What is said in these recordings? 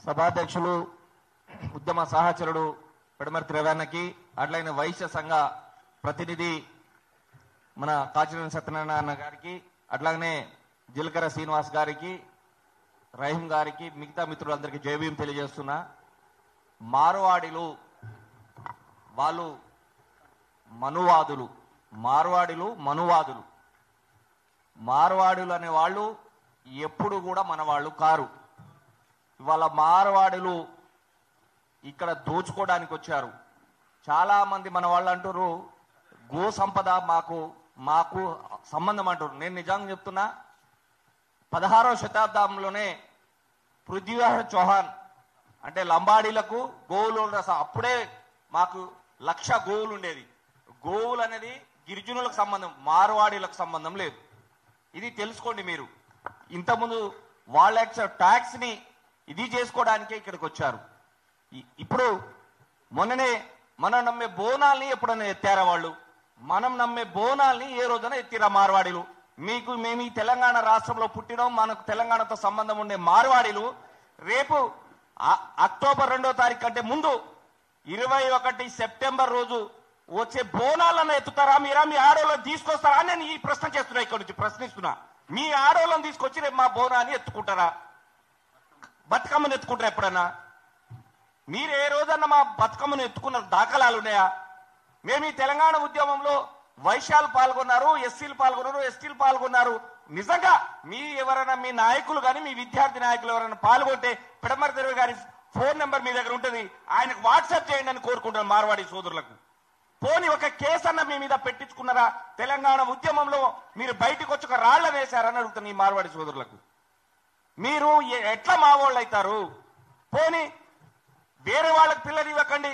సభాధ్యక్షులు ఉద్యమ సహచరుడు పెడమర్తి రవణకి, అట్లైన వైశ్య సంఘ ప్రతినిధి మన కాచినేని సత్యనారాయణ గారికి, అట్లాగనే జిలకర శ్రీనివాస్ గారికి, రహీం గారికి, మిగతా మిత్రులందరికీ జయభీం తెలియజేస్తున్నా. మార్వాడిలు వాళ్ళు మనువాదులు, మార్వాడులు అనే వాళ్ళు ఎప్పుడు కూడా మన వాళ్ళు కారు. ఇవాళ మార్వాడులు ఇక్కడ దోచుకోవడానికి వచ్చారు. చాలా మంది మన వాళ్ళు అంటారు గో సంపద మాకు సంబంధం అంటారు. నేను నిజంగా చెప్తున్నా, 16వ శతాబ్దంలోనే పృథ్వీరాజ్ చౌహాన్ అంటే లంబాడీలకు గోవులు అప్పుడే మాకు 1,00,000 గోవులు ఉండేది. గోవులు అనేది గిరిజనులకు సంబంధం, మార్వాడీలకు సంబంధం లేదు. ఇది తెలుసుకోండి మీరు. ఇంతకుముందు వాళ్ళ ట్యాక్స్ ని ఇది చేసుకోవడానికే ఇక్కడికి వచ్చారు. ఇప్పుడు మొన్ననే మనం నమ్మే బోనాల్ని ఎప్పుడైనా ఎత్తారా వాళ్ళు? మనం నమ్మే బోనాల్ని ఏ రోజైనా ఎత్తిరా మార్వాడీలు? మేము ఈ తెలంగాణ రాష్ట్రంలో పుట్టినాం, మనకు తెలంగాణతో సంబంధం ఉండే మార్వాడీలు రేపు అక్టోబర్ 2వ తారీఖు కంటే ముందు 21 సెప్టెంబర్ రోజు వచ్చే బోనాలను ఎత్తుతారా మీరా? మీ ఆడోళ్ళని తీసుకొస్తారా? నేను ఈ ప్రశ్న చేస్తున్నా, ఇక్కడ నుంచి ప్రశ్నిస్తున్నా. మీ ఆడోళ్ళని తీసుకొచ్చి రేపు మా బోనాన్ని ఎత్తుకుంటారా? బతుకమ్మను ఎత్తుకుంటారా ఎప్పుడన్నా? మీరు ఏ రోజన్నా మా బతుకమ్మను ఎత్తుకున్న దాఖలాలు ఉన్నాయా? మేము ఈ తెలంగాణ ఉద్యమంలో వైశ్యాలు పాల్గొన్నారు, ఎస్సీలు పాల్గొన్నారు, ఎస్టీలు పాల్గొన్నారు. నిజంగా ఎవరైనా మీ నాయకులు కానీ మీ విద్యార్థి నాయకులు ఎవరైనా పాల్గొంటే పెడమర్తి రవి గారి ఫోన్ నెంబర్ మీ దగ్గర ఉంటుంది, ఆయనకు వాట్సాప్ చేయండి అని కోరుకుంటాను మార్వాడి సోదరులకు. పోనీ ఒక కేసు అన్న మీ మీద పెట్టించుకున్నారా? తెలంగాణ ఉద్యమంలో మీరు బయటకు వచ్చి ఒక రాళ్ల వేశారని అడుగుతాను ఈ మార్వాడి సోదరులకు. మీరు ఎట్లా మావోళ్ళు అవుతారు? పోనీ వేరే వాళ్ళకి పిల్లలు ఇవ్వకండి,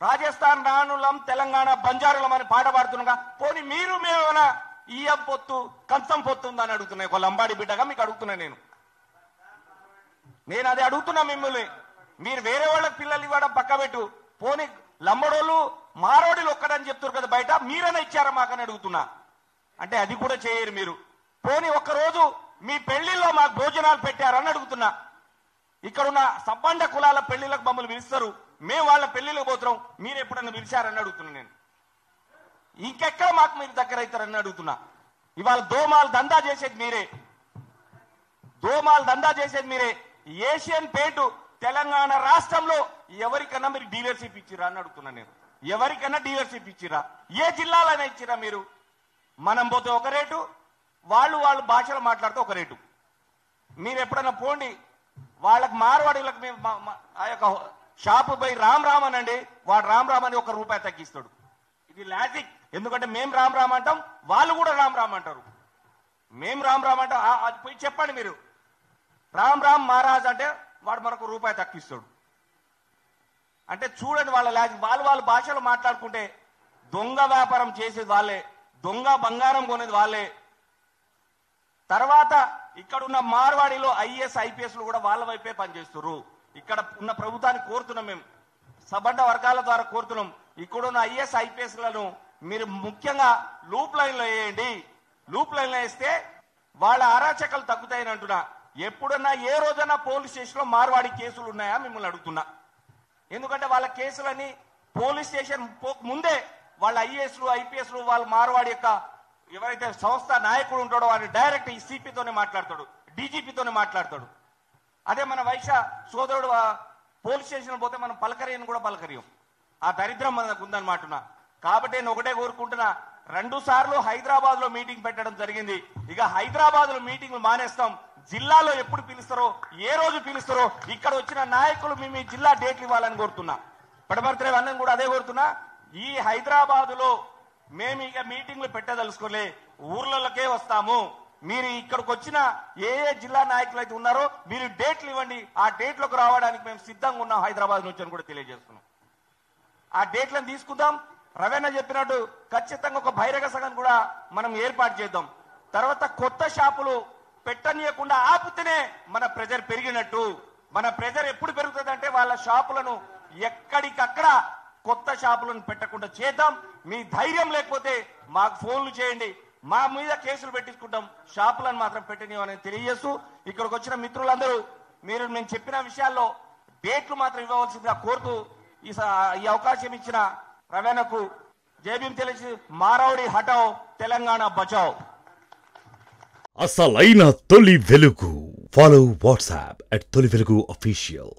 రాజస్థాన్ రాణులం తెలంగాణ బంజారులం అని పాట పాడుతున్నాగా. పోనీ మేమేమైనా ఈయం పొత్తు కంచం పొత్తు ఉందని అడుగుతున్నాయి. ఒక లంబాడి బిడ్డగా మీకు అడుగుతున్నా. నేను అది అడుగుతున్నా మిమ్మల్ని. మీరు వేరే వాళ్ళకి పిల్లలు ఇవ్వడం పక్క పెట్టు, పోనీ లంబడోళ్ళు మారోడీలు ఒక్కడని చెప్తారు కదా బయట, మీరైనా ఇచ్చారా మాకని అడుగుతున్నా. అంటే అది కూడా చేయరు మీరు. పోనీ ఒక్కరోజు మీ పెళ్లిలో మాకు భోజనాలు పెట్టారని అడుగుతున్నా. ఇక్కడున్న సబ్బండ కులాల పెళ్లిలకు మమ్మల్ని పిలుస్తారు, మేము వాళ్ళ పెళ్లిలకు పోతున్నాం, మీరు ఎప్పుడన్నా పిలిచారని అడుగుతున్నా. నేను ఇంకెక్కడ మాకు మీరు దగ్గర అవుతారని అడుగుతున్నా. ఇవాళ దోమాలు దందా చేసేది మీరే. ఏషియన్ పెయింట్ తెలంగాణ రాష్ట్రంలో ఎవరికన్నా మీరు డీలర్షిప్ ఇచ్చిరా అని అడుగుతున్నా నేను. ఎవరికైనా డీలర్షిప్ ఇచ్చిరా? ఏ జిల్లాలైనా ఇచ్చిరా మీరు? మనం పోతే ఒక రేటు, వాళ్ళు భాషలో మాట్లాడితే ఒక రేటు. మీరు ఎప్పుడన్నా పోండి వాళ్ళకి మార్వాడీలకు మేము ఆ యొక్క షాపు పోయి రామ్ అనండి, వాడు రామ్ అని ₹1 తగ్గిస్తాడు. ఇది లాజిక్. ఎందుకంటే మేము రామ్ అంటాం, వాళ్ళు కూడా రామ్ అంటారు. మేము రామ్ అంటాం, అది పోయి చెప్పండి మీరు. రామ్ మహారాజ్ అంటే వాడు మనకు ₹1 తగ్గిస్తాడు. అంటే చూడండి వాళ్ళ లాజిక్. వాళ్ళ భాషలో మాట్లాడుకుంటే దొంగ వ్యాపారం చేసేది వాళ్ళే, దొంగ బంగారం కొనేది వాళ్ళే. తర్వాత ఇక్కడ ఉన్న మార్వాడిలో IAS IPSలు కూడా వాళ్ళ వైపే పనిచేస్తున్నారు. ఇక్కడ ఉన్న ప్రభుత్వాన్ని కోరుతున్నాం, మేము సబడ్డ వర్గాల ద్వారా కోరుతున్నాం, ఇక్కడున్న IAS IPSలను మీరు ముఖ్యంగా లూప్ లైన్లో వేయండి. లూప్ లైన్లో వేస్తే వాళ్ళ అరాచకాలు తగ్గుతాయని అంటున్నా. ఎప్పుడన్నా ఏ రోజైనా పోలీస్ స్టేషన్లో మార్వాడి కేసులు ఉన్నాయా మిమ్మల్ని అడుగుతున్నా. ఎందుకంటే వాళ్ళ కేసులని పోలీస్ స్టేషన్ ముందే వాళ్ళ IASలు IPSలు వాళ్ళ మార్వాడి యొక్క ఎవరైతే సంస్థ నాయకుడు ఉంటాడో వాడు డైరెక్ట్ ఈ CPతోనే మాట్లాడతాడు, DGPతోనే మాట్లాడతాడు. అదే మన వైశ్య సోదరుడు పోలీస్ స్టేషన్ పోతే మనం పలకరియని కూడా పలకరియం. ఆ దరిద్రం మనకు ఉందన్నమాట. కాబట్టి నేను ఒకటే కోరుకుంటున్నా, 2 సార్లు హైదరాబాద్ లో మీటింగ్ పెట్టడం జరిగింది. ఇక హైదరాబాద్ లో మీటింగ్లు మానేస్తాం. జిల్లాలో ఎప్పుడు పిలుస్తారో, ఏ రోజు పిలుస్తారో ఇక్కడ వచ్చిన నాయకులు మీ జిల్లా డేట్లు ఇవ్వాలని కోరుతున్నా. పెడమర్తి అన్నం కూడా అదే కోరుతున్నా. ఈ హైదరాబాద్ లో మేము ఇక మీటింగ్లు పెట్టదలుచుకోలే, ఊర్లకే వస్తాము. మీరు ఇక్కడికి వచ్చిన ఏ జిల్లా నాయకులు అయితే ఉన్నారో మీరు డేట్లు ఇవ్వండి, ఆ డేట్లకు రావడానికి మేము సిద్ధంగా ఉన్నాం హైదరాబాద్ నుంచి అని కూడా తెలియజేస్తున్నాం. ఆ డేట్లను తీసుకుందాం. రవీణ చెప్పినట్టు ఖచ్చితంగా ఒక బహిరంగ సభను కూడా మనం ఏర్పాటు చేద్దాం. తర్వాత కొత్త షాపులు పెట్టనీయకుండా ఆపితేనే మన ప్రెజర్ పెరిగినట్టు. మన ప్రెజర్ ఎప్పుడు పెరుగుతుంది అంటే వాళ్ళ షాపులను ఎక్కడికక్కడ కొత్త షాపులను పెట్టకుండా చేద్దాం. మీ ధైర్యం లేకపోతే మాకు ఫోన్లు చేయండి, మా మీద కేసులు పెట్టించుకుంటాం, షాపులను మాత్రం పెట్టనివ్వని తెలియజేస్తూ ఇక్కడికి వచ్చిన మిత్రులందరూ మీరు నేను చెప్పిన విషయాల్లో డేట్లు మాత్రం ఇవ్వవలసిందిగా కోరుతూ ఈ అవకాశం ఇచ్చిన రవేణకు జైభీం తెలిసి మారవడి హటావ్ తెలంగాణ బచావ్. అసలైన తొలి వెలుగు. ఫాలో వాట్సాప్ @తొలి వెలుగు official.